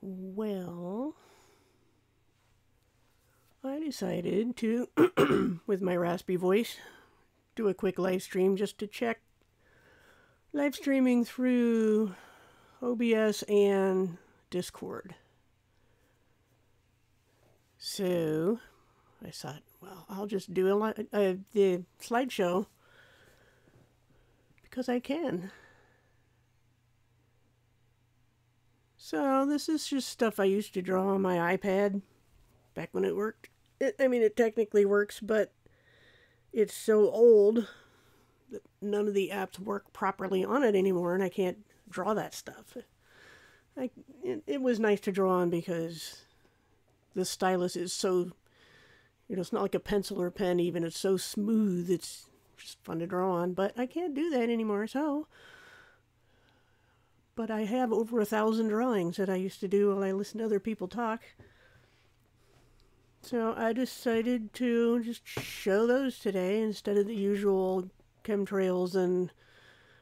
Well, I decided to, with my raspy voice, do a quick live stream just to check live streaming through OBS and Discord. So I thought, well, I'll just do the slideshow because I can. So this is just stuff I used to draw on my iPad back when it worked. It technically works, but it's so old that none of the apps work properly on it anymore, and I can't draw that stuff. It was nice to draw on because the stylus is so, it's not like a pencil or pen even. It's so smooth. It's just fun to draw on, but I can't do that anymore, so. But I have over 1,000 drawings that I used to do while I listened to other people talk. So I decided to just show those today instead of the usual chemtrails and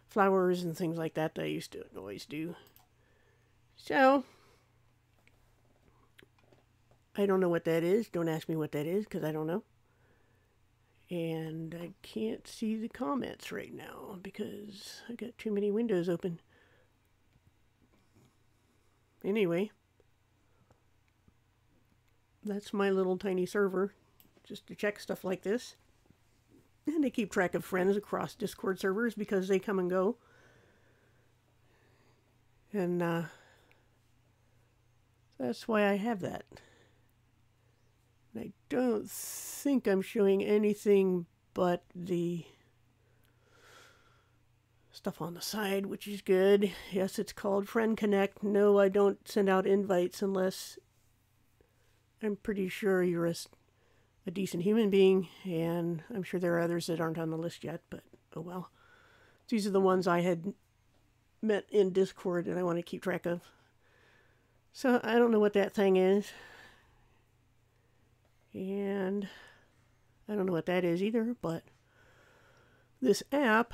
flowers and things like that I used to always do. So, I don't know what that is. Don't ask me what that is because I don't know. And I can't see the comments right now because I got too many windows open. Anyway, that's my little tiny server, just to check stuff like this. And to keep track of friends across Discord servers because they come and go. And that's why I have that. And I don't think I'm showing anything but the stuff on the side, which is good. Yes, it's called Friend Connect. No, I don't send out invites unless I'm pretty sure you're a decent human being, and I'm sure there are others that aren't on the list yet, but oh well. These are the ones I had met in Discord and I want to keep track of. So I don't know what that thing is. And I don't know what that is either, but this app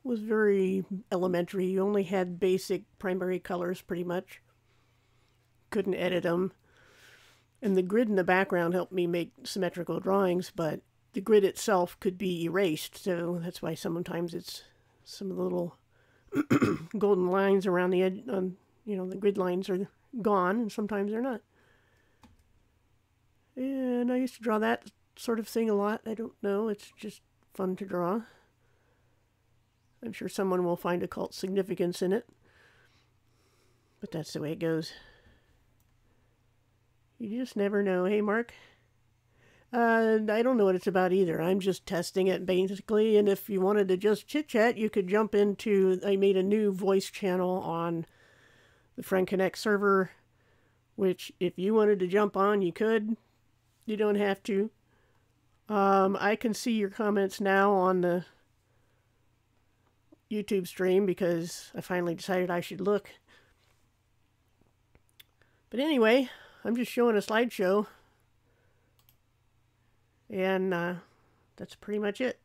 was very elementary. You only had basic primary colors pretty much. Couldn't edit them. And the grid in the background helped me make symmetrical drawings, but the grid itself could be erased, so that's why sometimes it's some of the little golden lines around the edge, the grid lines are gone, and sometimes they're not. And I used to draw that sort of thing a lot. I don't know, it's just fun to draw. I'm sure someone will find occult significance in it. But that's the way it goes. You just never know. Hey, Mark? I don't know what it's about either. I'm just testing it, basically. And if you wanted to just chit-chat, you could jump into... I made a new voice channel on the Friend Connect server, which if you wanted to jump on, you could. You don't have to. I can see your comments now on the YouTube stream because I finally decided I should look. But anyway, I'm just showing a slideshow. And that's pretty much it.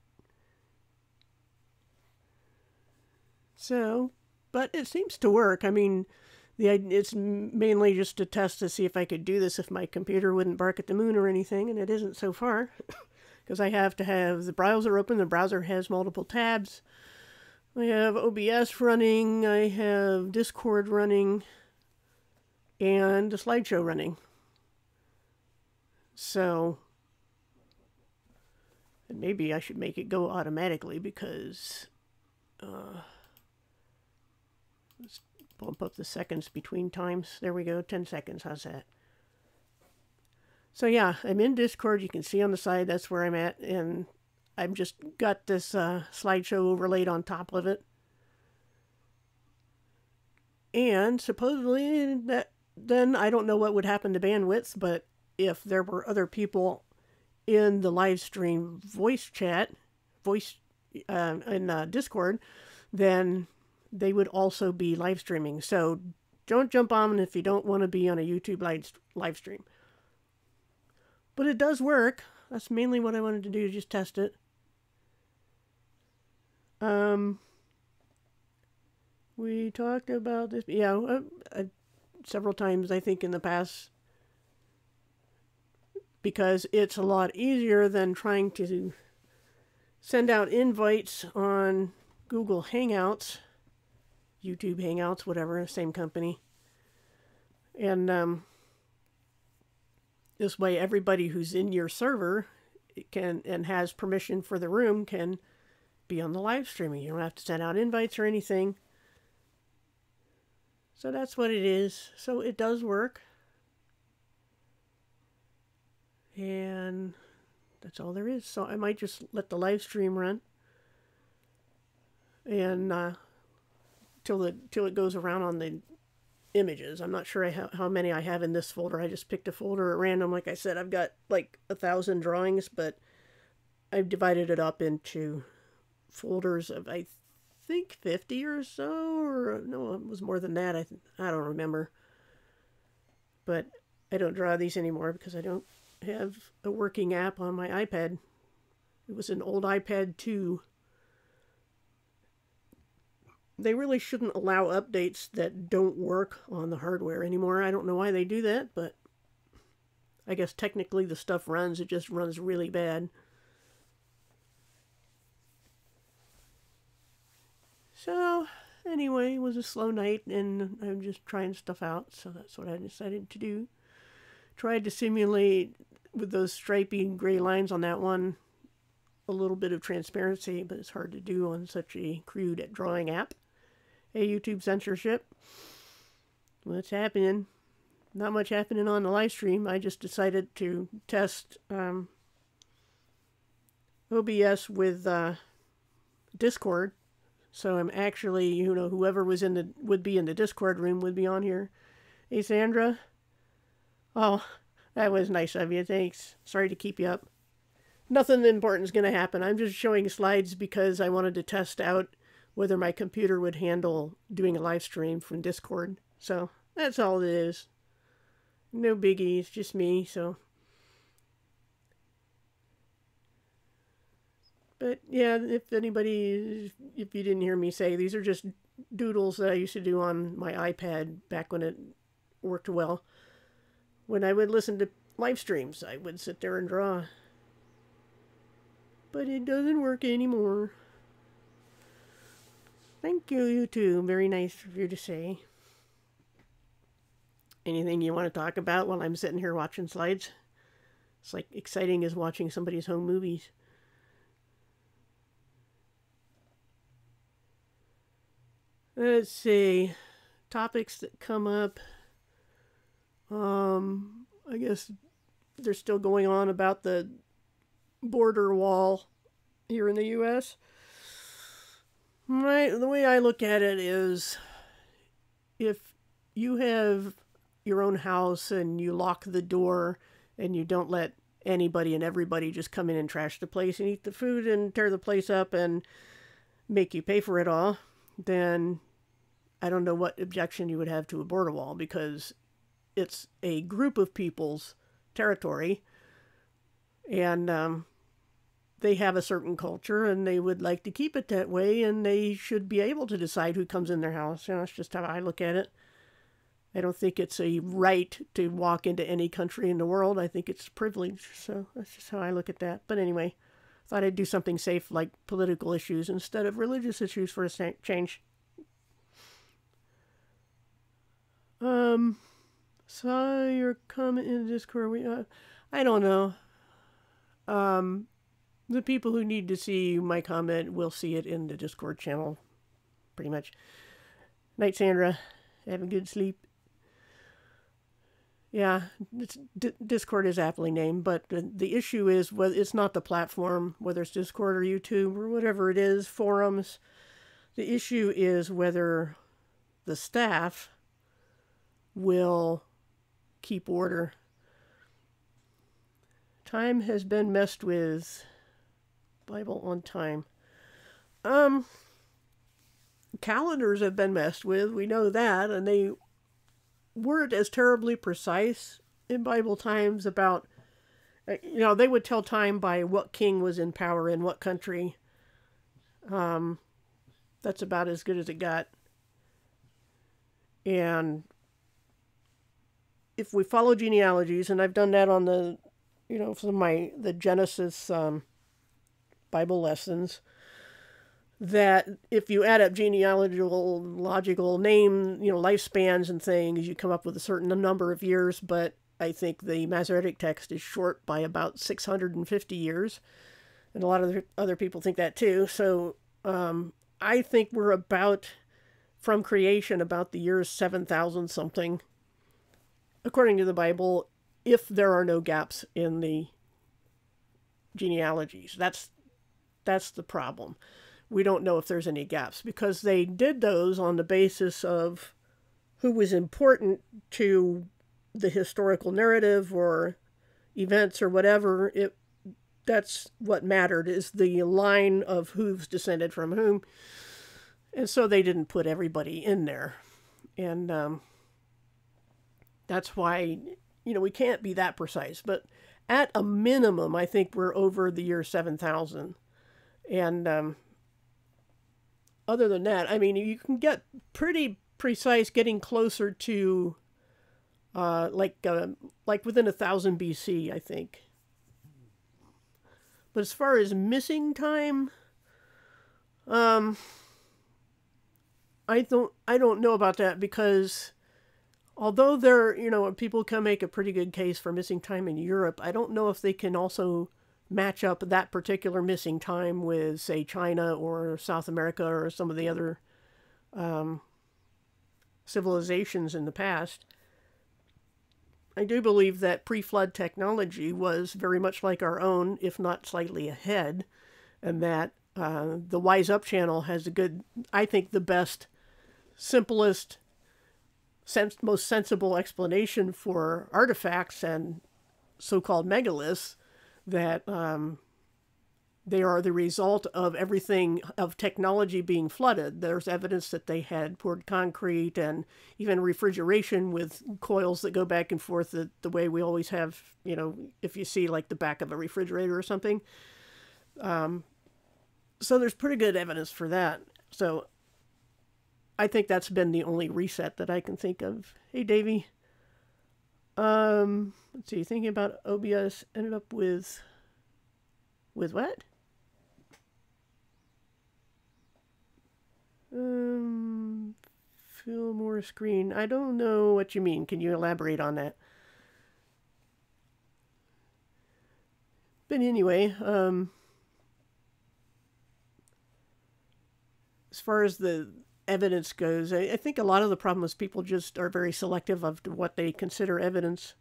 So, but it seems to work. I mean, it's mainly just to test to see if I could do this if my computer wouldn't bark at the moon or anything, and it isn't so far. Because I have to have the browser open. The browser has multiple tabs. I have OBS running. I have Discord running. And a slideshow running. So, and maybe I should make it go automatically because let's bump up the seconds between times. There we go, 10 seconds. How's that? So yeah, I'm in Discord. You can see on the side that's where I'm at, and I've just got this slideshow overlaid on top of it. And supposedly then I don't know what would happen to bandwidth, but if there were other people in the live stream voice in Discord, then they would also be live streaming. So don't jump on if you don't want to be on a YouTube live stream. But it does work. That's mainly what I wanted to do, just test it. We talked about this. Yeah, several times, I think, in the past, because it's a lot easier than trying to send out invites on Google Hangouts, YouTube Hangouts, whatever, same company. And this way, everybody who's in your server can and has permission for the room can be on the live streaming. You don't have to send out invites or anything. So that's what it is. So it does work. And that's all there is. So I might just let the live stream run. And till it goes around on the images. I'm not sure how many I have in this folder. I just picked a folder at random. Like I said, I've got like 1,000 drawings, but I've divided it up into folders of, I think, 50 or so, or no, it was more than that. I don't remember. But I don't draw these anymore because I don't have a working app on my iPad. It was an old iPad 2. They really shouldn't allow updates that don't work on the hardware anymore. I don't know why they do that, but I guess technically the stuff runs. It just runs really bad. So, anyway, it was a slow night, and I'm just trying stuff out, so that's what I decided to do. Tried to simulate, with those stripy gray lines on that one, a little bit of transparency, but it's hard to do on such a crude drawing app. Hey, YouTube censorship. What's happening? Not much happening on the live stream. I just decided to test OBS with Discord. So I'm actually, whoever would be in the Discord room would be on here. Hey, Sandra. Oh, that was nice of you. Thanks. Sorry to keep you up. Nothing important is going to happen. I'm just showing slides because I wanted to test out whether my computer would handle doing a live stream from Discord. So that's all it is. No biggie. It's just me, so. But yeah, if you didn't hear me say, these are just doodles that I used to do on my iPad back when it worked well. When I would listen to live streams, I would sit there and draw. But it doesn't work anymore. Thank you, YouTube. Very nice of you to say. Anything you want to talk about while I'm sitting here watching slides? It's like exciting as watching somebody's home movies. Let's see. Topics that come up. I guess they're still going on about the border wall here in the U.S. The way I look at it is, if you have your own house and you lock the door and you don't let anybody and everybody just come in and trash the place and eat the food and tear the place up and make you pay for it all, then I don't know what objection you would have to a border wall, because it's a group of people's territory, and they have a certain culture and they would like to keep it that way, and they should be able to decide who comes in their house. That's just how I look at it. I don't think it's a right to walk into any country in the world. I think it's a privilege. So that's just how I look at that. But anyway, thought I'd do something safe like political issues instead of religious issues for a change. Saw your comment in Discord. I don't know. The people who need to see my comment will see it in the Discord channel, pretty much. Night, Sandra. Have a good sleep. Yeah, Discord is aptly named, but the issue is whether it's not the platform, whether it's Discord or YouTube or whatever it is, forums. The issue is whether the staff will keep order. Time has been messed with. Bible on time. Calendars have been messed with. We know that, and they weren't as terribly precise in Bible times about, they would tell time by what king was in power in what country. That's about as good as it got. And if we follow genealogies, and I've done that on the, some of the Genesis Bible lessons, that if you add up genealogical name, lifespans and things, you come up with a certain number of years, but I think the Masoretic text is short by about 650 years, and a lot of other people think that too. So I think we're about, from creation, about the year 7,000 something, according to the Bible, if there are no gaps in the genealogies. That's the problem. We don't know if there's any gaps, because they did those on the basis of who was important to the historical narrative or events or whatever. That's what mattered, is the line of who's descended from whom. And so they didn't put everybody in there. And that's why, we can't be that precise. But at a minimum, I think we're over the year 7,000. And other than that, I mean, you can get pretty precise, getting closer to like within 1,000 BC, I think. But as far as missing time, I don't know about that, because although people can make a pretty good case for missing time in Europe, I don't know if they can also match up that particular missing time with, say, China or South America or some of the other civilizations in the past. I do believe that pre-flood technology was very much like our own, if not slightly ahead, and that the Wise Up channel has I think the best, simplest, most sensible explanation for artifacts and so-called megaliths, that they are the result of everything, of technology being flooded. There's evidence that they had poured concrete and even refrigeration with coils that go back and forth the way we always have, if you see like the back of a refrigerator or something. So there's pretty good evidence for that. So I think that's been the only reset that I can think of. Hey, Davey. Let's see, thinking about OBS, ended up with what? Fill more screen. I don't know what you mean. Can you elaborate on that? But anyway, as far as the evidence goes, I think a lot of the problem is people just are very selective of what they consider evidence,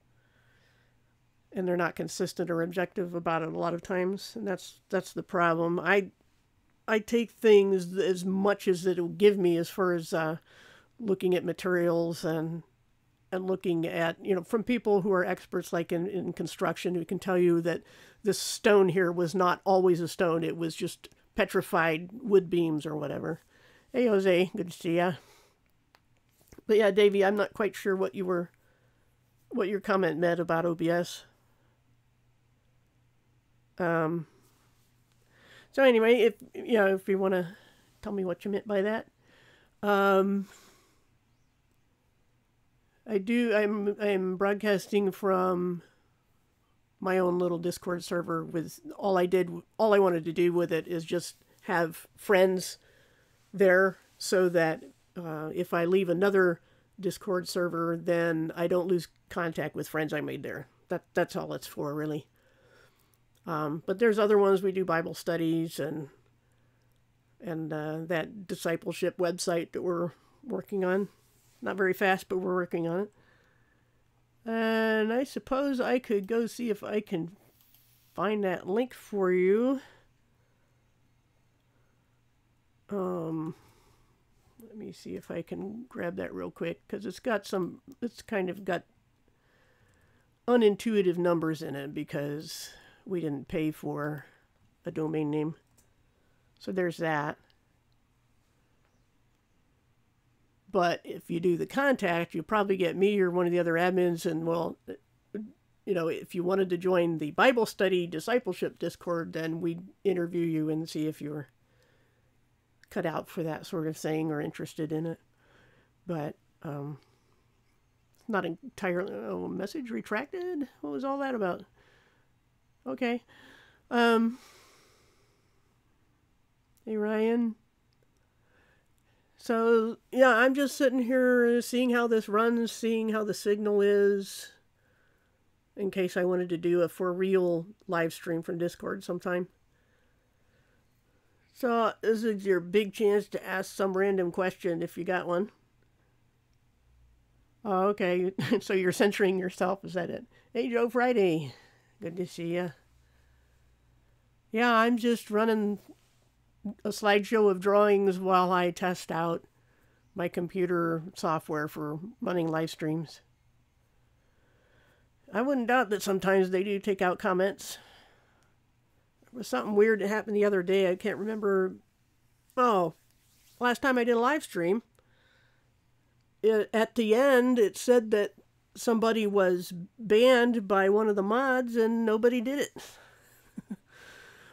and they're not consistent or objective about it a lot of times, and that's the problem. I take things as much as it'll give me, as far as looking at materials and looking at, from people who are experts, like in construction, who can tell you that this stone here was not always a stone, it was just petrified wood beams or whatever. Hey, Jose, good to see ya. But yeah, Davey, I'm not quite sure what your comment meant about OBS. So anyway, if you want to tell me what you meant by that. I'm broadcasting from my own little Discord server. With all I wanted to do with it is just have friends there, so that if I leave another Discord server, then I don't lose contact with friends I made there. That's all it's for, really. But there's other ones. We do Bible studies and that discipleship website that we're working on. Not very fast, but we're working on it. And I suppose I could go see if I can find that link for you. Let me see if I can grab that real quick, because it's kind of got unintuitive numbers in it, because we didn't pay for a domain name. So there's that. But if you do the contact, you'll probably get me or one of the other admins, and well, if you wanted to join the Bible study discipleship Discord, then we'd interview you and see if you're cut out for that sort of thing or interested in it. But Not entirely. Oh, message retracted? What was all that about? Okay. Hey, Ryan. So, yeah, I'm just sitting here seeing how this runs, seeing how the signal is, in case I wanted to do a for real live stream from Discord sometime. So, this is your big chance to ask some random question if you got one. Oh, okay. So you're censoring yourself, is that it? Hey, Joe Friday. Good to see you. Yeah, I'm just running a slideshow of drawings while I test out my computer software for running live streams. I wouldn't doubt that sometimes they do take out comments. There was something weird that happened the other day. I can't remember. Oh, last time I did a live stream, at the end, it said that somebody was banned by one of the mods and nobody did it.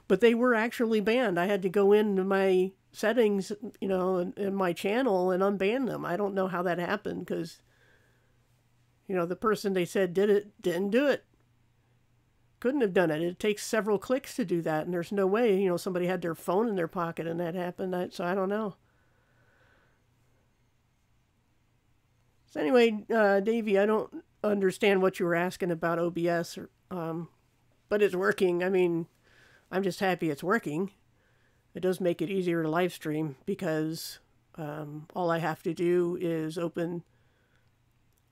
But they were actually banned. I had to go into my settings, you know, in my channel and unban them. I don't know how that happened because, you know, the person they said did it didn't do it. Couldn't have done it. It takes several clicks to do that, and there's no way, you know, somebody had their phone in their pocket and that happened. So I don't know. So anyway, Davey, I don't understand what you were asking about OBS, but it's working. I mean, I'm just happy it's working. It does make it easier to live stream because all I have to do is open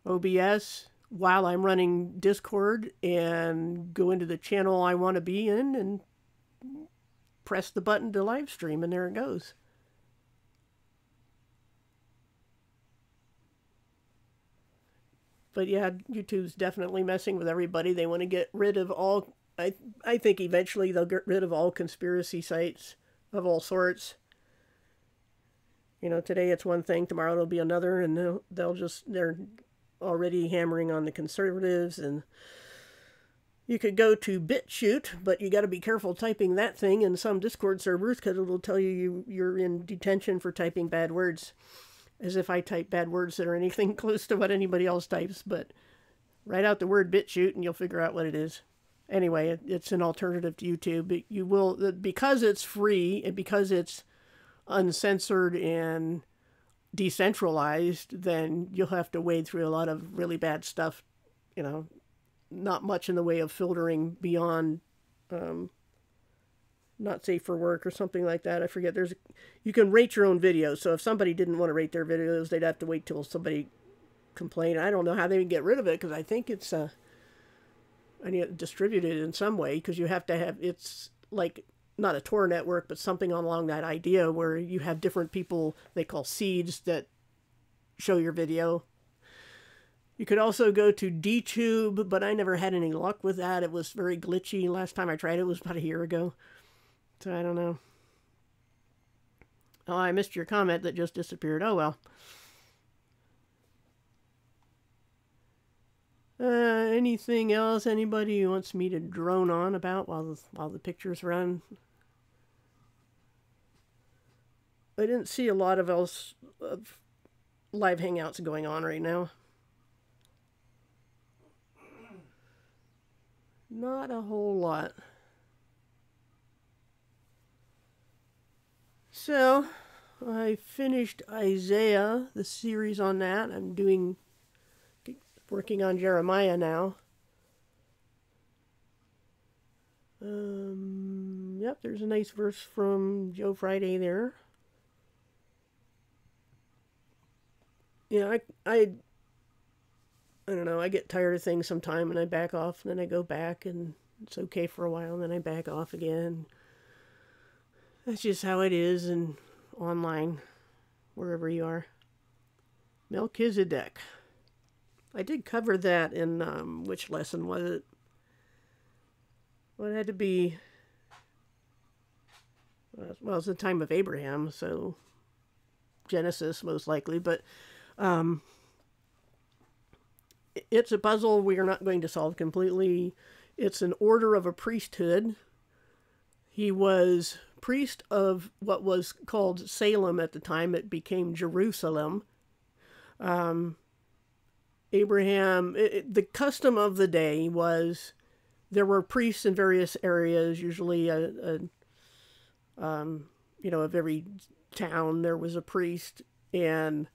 OBS while I'm running Discord and go into the channel I want to be in and press the button to live stream, and there it goes. But yeah, YouTube's definitely messing with everybody. They want to get rid of all... I think eventually they'll get rid of all conspiracy sites of all sorts. You know, today it's one thing, tomorrow it'll be another, and they're already hammering on the conservatives. And you could go to BitChute, but you got to be careful typing that thing in some Discord servers because it'll tell you're in detention for typing bad words. As if I type bad words that are anything close to what anybody else types, but write out the word BitChute and you'll figure out what it is. Anyway, it's an alternative to YouTube. You will, because it's free and because it's uncensored and decentralized, then you'll have to wade through a lot of really bad stuff. You know, not much in the way of filtering beyond not safe for work or something like that. I forget. You can rate your own videos. So if somebody didn't want to rate their videos, they'd have to wait till somebody complained. I don't know how they would get rid of it because I think it's I need it distributed in some way because you have to have, it's like not a Tor network, but something along that idea where you have different people they call seeds that show your video. You could also go to DTube, but I never had any luck with that. It was very glitchy. Last time I tried it was about a year ago. So I don't know. Oh, I missed your comment that just disappeared. Oh, well. Anything else anybody wants me to drone on about while the pictures run? I didn't see a lot of live hangouts going on right now. Not a whole lot. So, I finished Isaiah, the series on that. I'm working on Jeremiah now. Yep, there's a nice verse from Joe Friday there. Yeah, I don't know, I get tired of things sometime and I back off and then I go back and it's okay for a while and then I back off again. That's just how it is and online, wherever you are. Melchizedek. I did cover that in, which lesson was it? Well, it had to be, well, it's the time of Abraham, so Genesis most likely, but it's a puzzle we are not going to solve completely. It's an order of a priesthood. He was priest of what was called Salem at the time. It became Jerusalem. Abraham, the custom of the day was there were priests in various areas, usually of every town there was a priest, and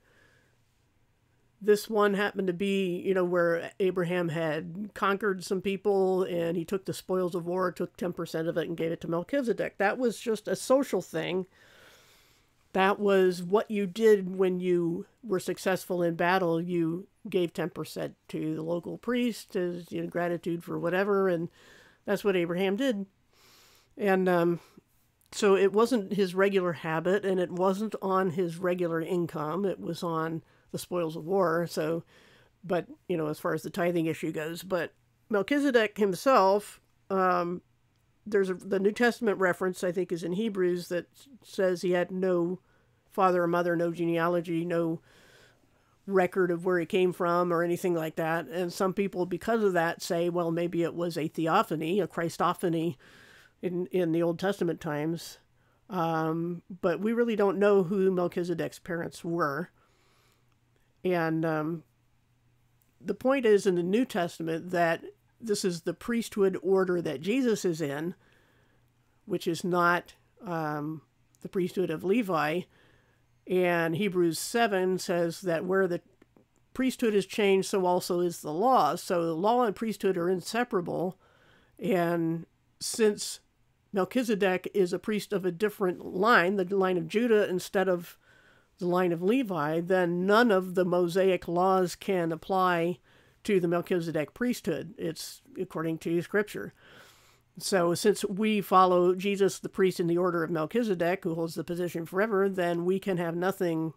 this one happened to be, where Abraham had conquered some people, and he took the spoils of war, took 10% of it and gave it to Melchizedek. That was just a social thing. That was what you did when you were successful in battle. You gave 10% to the local priest as gratitude for whatever, and that's what Abraham did. And so it wasn't his regular habit, and it wasn't on his regular income. It was on the spoils of war. So, but, as far as the tithing issue goes, but Melchizedek himself, the New Testament reference, I think, is in Hebrews that says he had no father or mother, no genealogy, no record of where he came from or anything like that. And some people, because of that, say, well, maybe it was a theophany, a Christophany in the Old Testament times. But we really don't know who Melchizedek's parents were. And the point is in the New Testament that this is the priesthood order that Jesus is in, which is not the priesthood of Levi. And Hebrews 7 says that where the priesthood is changed, so also is the law. So the law and priesthood are inseparable. And since Melchizedek is a priest of a different line, the line of Judah instead of the line of Levi, then none of the Mosaic laws can apply to the Melchizedek priesthood. It's according to Scripture. So since we follow Jesus, the priest in the order of Melchizedek, who holds the position forever, then we can have nothing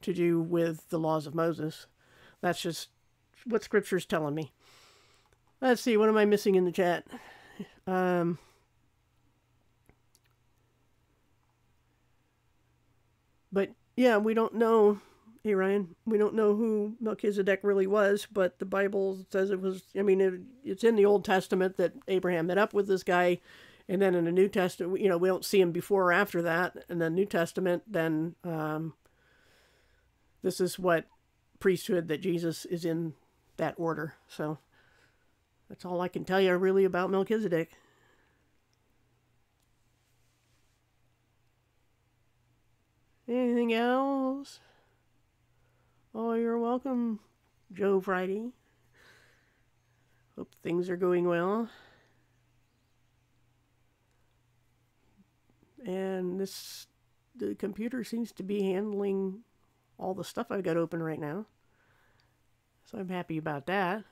to do with the laws of Moses. That's just what Scripture's telling me. Let's see, what am I missing in the chat? But yeah, we don't know. Hey, Ryan, we don't know who Melchizedek really was, but the Bible says it was, it's in the Old Testament that Abraham met up with this guy, and then in the New Testament, we don't see him before or after that. In the New Testament, then this is what priesthood that Jesus is in that order. So that's all I can tell you really about Melchizedek. Anything else? Oh, you're welcome, Joe Friday. Hope things are going well. And the computer seems to be handling all the stuff I've got open right now. So I'm happy about that.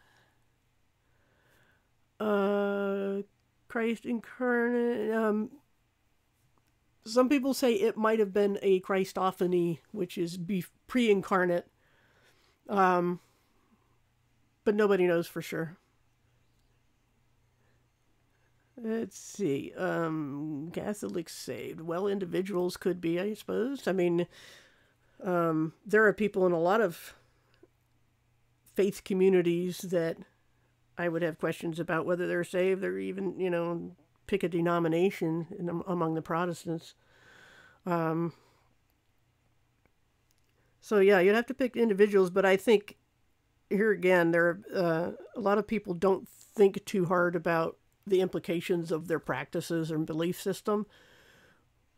Christ incarnate. Some people say it might have been a Christophany, which is pre-incarnate. But nobody knows for sure. Let's see. Catholics saved. Well, individuals could be, I suppose. There are people in a lot of faith communities that I would have questions about whether they're saved or even, pick a denomination among the Protestants. So yeah, you'd have to pick individuals, but I think here again, there are a lot of people don't think too hard about the implications of their practices and belief system.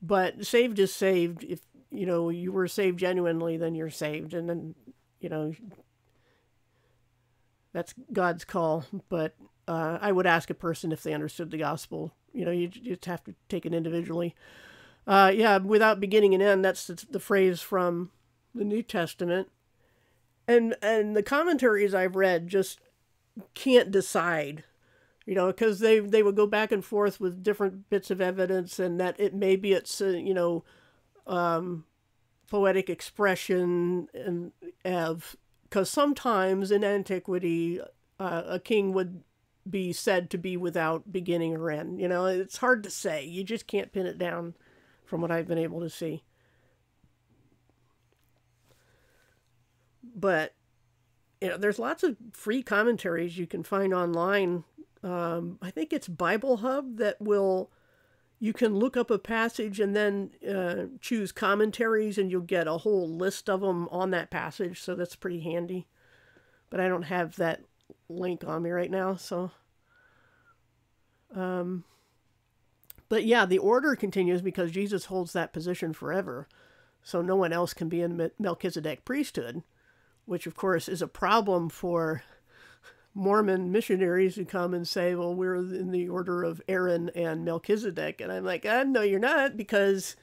But saved is saved. If you were saved genuinely, then you're saved, and then that's God's call. But I would ask a person if they understood the gospel. You just have to take it individually. Without beginning and end, that's the phrase from the New Testament. And the commentaries I've read just can't decide, because they would go back and forth with different bits of evidence, and that it's poetic expression, and because sometimes in antiquity a king would be said to be without beginning or end. It's hard to say. You just can't pin it down from what I've been able to see. But, there's lots of free commentaries you can find online. I think it's Bible Hub that you can look up a passage and then choose commentaries, and you'll get a whole list of them on that passage. So that's pretty handy. but I don't have that link on me right now. So, but yeah, the order continues because Jesus holds that position forever. So no one else can be in the Melchizedek priesthood, which of course is a problem for Mormon missionaries who come and say, well, we're in the order of Aaron and Melchizedek. And I'm like, no, you're not, because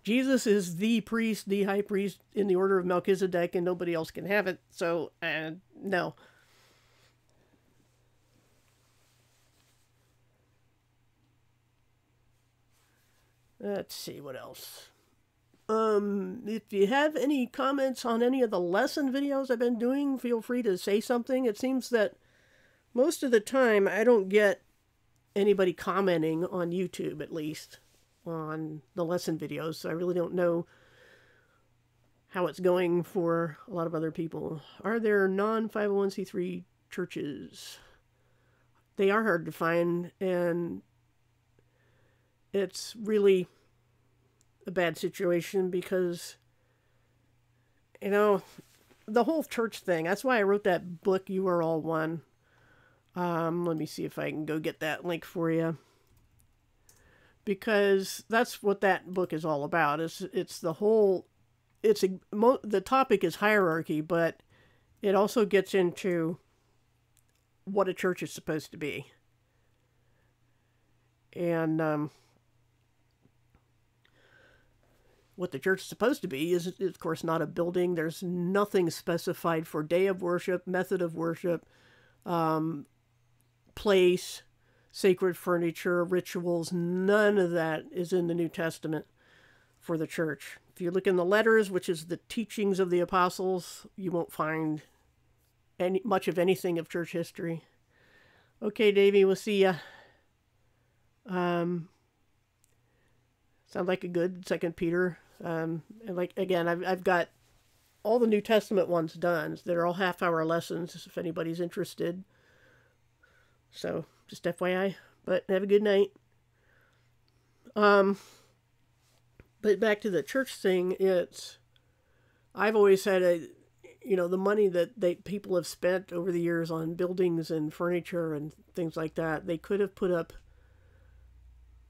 Jesus is the priest, the high priest in the order of Melchizedek, and nobody else can have it. So, no. Let's see what else. If you have any comments on any of the lesson videos I've been doing, feel free to say something. It seems that most of the time I don't get anybody commenting on YouTube, at least, on the lesson videos. So I really don't know how it's going for a lot of other people. Are there non-501c3 churches? They are hard to find, and it's really a bad situation because, you know, the whole church thing, that's why I wrote that book, You Are All One. Let me see if I can go get that link for you, because that's what that book is all about. It's the whole, the topic is hierarchy, but it also gets into what a church is supposed to be. And what the church is supposed to be is, of course, not a building. There's nothing specified for day of worship, method of worship, place, sacred furniture, rituals. None of that is in the New Testament for the church. If you look in the letters, which is the teachings of the apostles, you won't find much of anything of church history. Okay, Davey, we'll see ya. Sounds like a good 2 Peter. And like, again, I've got all the New Testament ones done. They're all half-hour lessons if anybody's interested. So, just FYI. But have a good night. But back to the church thing, I've always had the money that people have spent over the years on buildings and furniture and things like that, they could have put up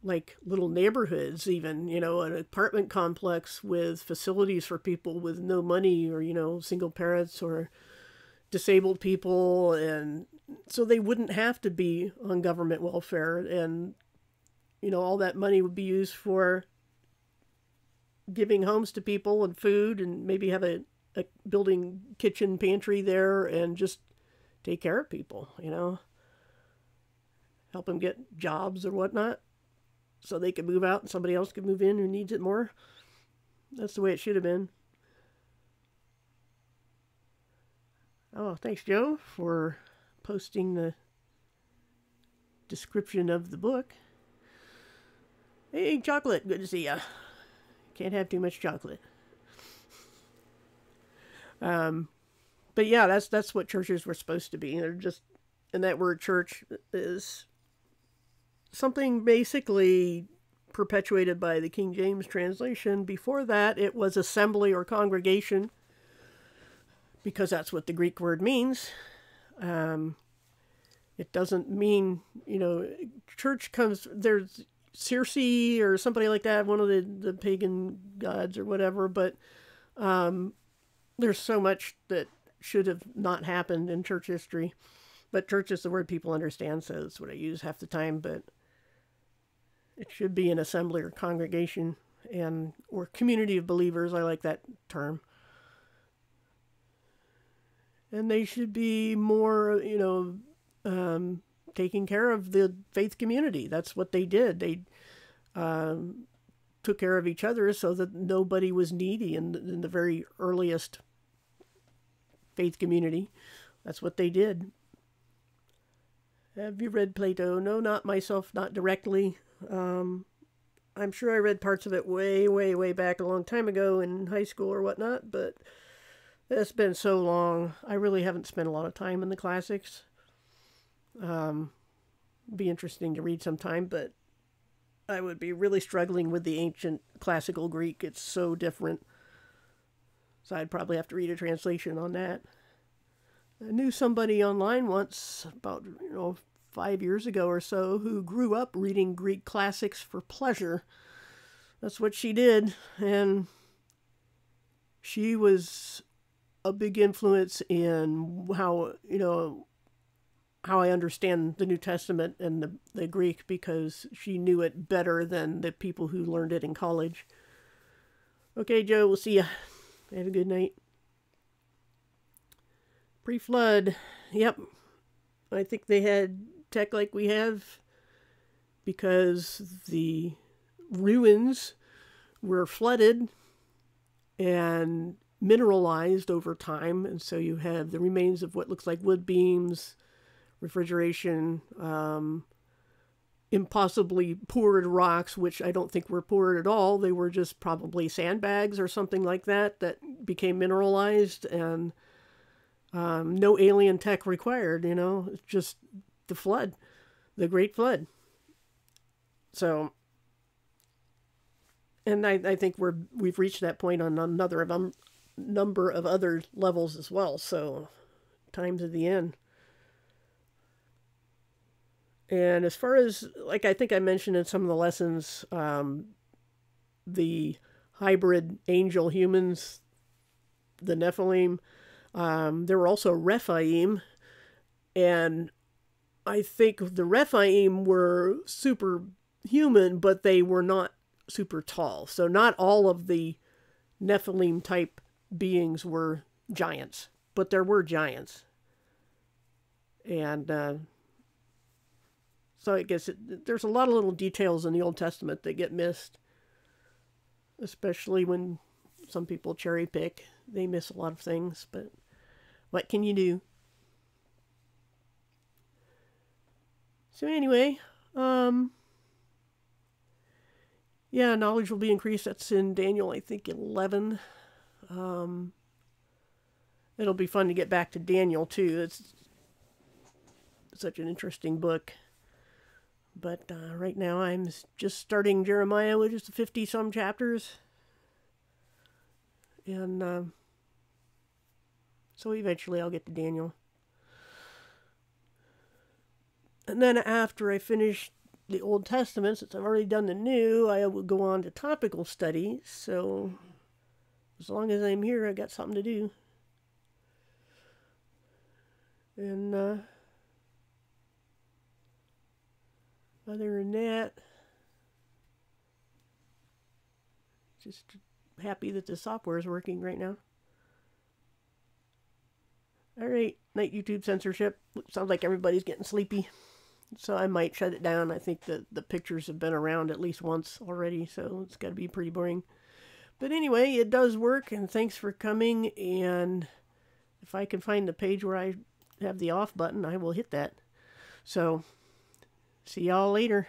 like little neighborhoods, even, an apartment complex with facilities for people with no money, or, single parents or disabled people. And so they wouldn't have to be on government welfare. And, all that money would be used for giving homes to people and food, and maybe have a building kitchen pantry there and just take care of people, help them get jobs or whatnot, so they could move out and somebody else could move in who needs it more. That's the way it should have been. Oh, thanks, Joe, for posting the description of the book. Hey, chocolate, good to see ya. Can't have too much chocolate. But yeah, that's what churches were supposed to be. They're just, and that word church is something basically perpetuated by the King James translation. Before that, it was assembly or congregation, because that's what the Greek word means. It doesn't mean, church comes, there's Circe or somebody like that, one of the pagan gods or whatever, but there's so much that should have not happened in church history. But church is the word people understand, so that's what I use half the time. But it should be an assembly or congregation, or community of believers. I like that term. And they should be more, taking care of the faith community. That's what they did. They took care of each other so that nobody was needy in the very earliest faith community. That's what they did. Have you read Plato? No, not myself, not directly. I'm sure I read parts of it way, way, way back a long time ago in high school or whatnot, but it's been so long. I really haven't spent a lot of time in the classics. Be interesting to read sometime, but I would be really struggling with the ancient classical Greek. It's so different. So I'd probably have to read a translation on that. I knew somebody online once, about 5 years ago or so, who grew up reading Greek classics for pleasure. That's what she did, and she was a big influence in how I understand the New Testament and the Greek, because she knew it better than the people who learned it in college. Okay, Joe, we'll see ya. Have a good night. Pre-flood. Yep. I think they had tech like we have because the ruins were flooded and mineralized over time, and so you have the remains of what looks like wood beams, refrigeration, impossibly poured rocks, which I don't think were poured at all. They were just probably sandbags or something like that became mineralized, and no alien tech required, it's just the flood, the Great Flood. So, and I think we've reached that point on another number of other levels as well. So, time's at the end. And as far as, like I think I mentioned in some of the lessons, the hybrid angel humans, the Nephilim, there were also Rephaim, and I think the Rephaim were superhuman, but they were not super tall. So not all of the Nephilim type beings were giants, but there were giants. And so I guess there's a lot of little details in the Old Testament that get missed, especially when some people cherry pick. They miss a lot of things, but what can you do? So anyway, yeah, knowledge will be increased. That's in Daniel, I think, 11. It'll be fun to get back to Daniel, too. It's such an interesting book. But right now I'm just starting Jeremiah, which is 50-some chapters. And so eventually I'll get to Daniel. And then after I finish the Old Testament, since I've already done the New, I will go on to topical study. So as long as I'm here, I got something to do. And other than that, just happy that the software is working right now. All right, night YouTube censorship. Sounds like everybody's getting sleepy, so I might shut it down. I think that the pictures have been around at least once already, so it's got to be pretty boring. But anyway, it does work, and thanks for coming. And if I can find the page where I have the off button, I will hit that. So, see y'all later.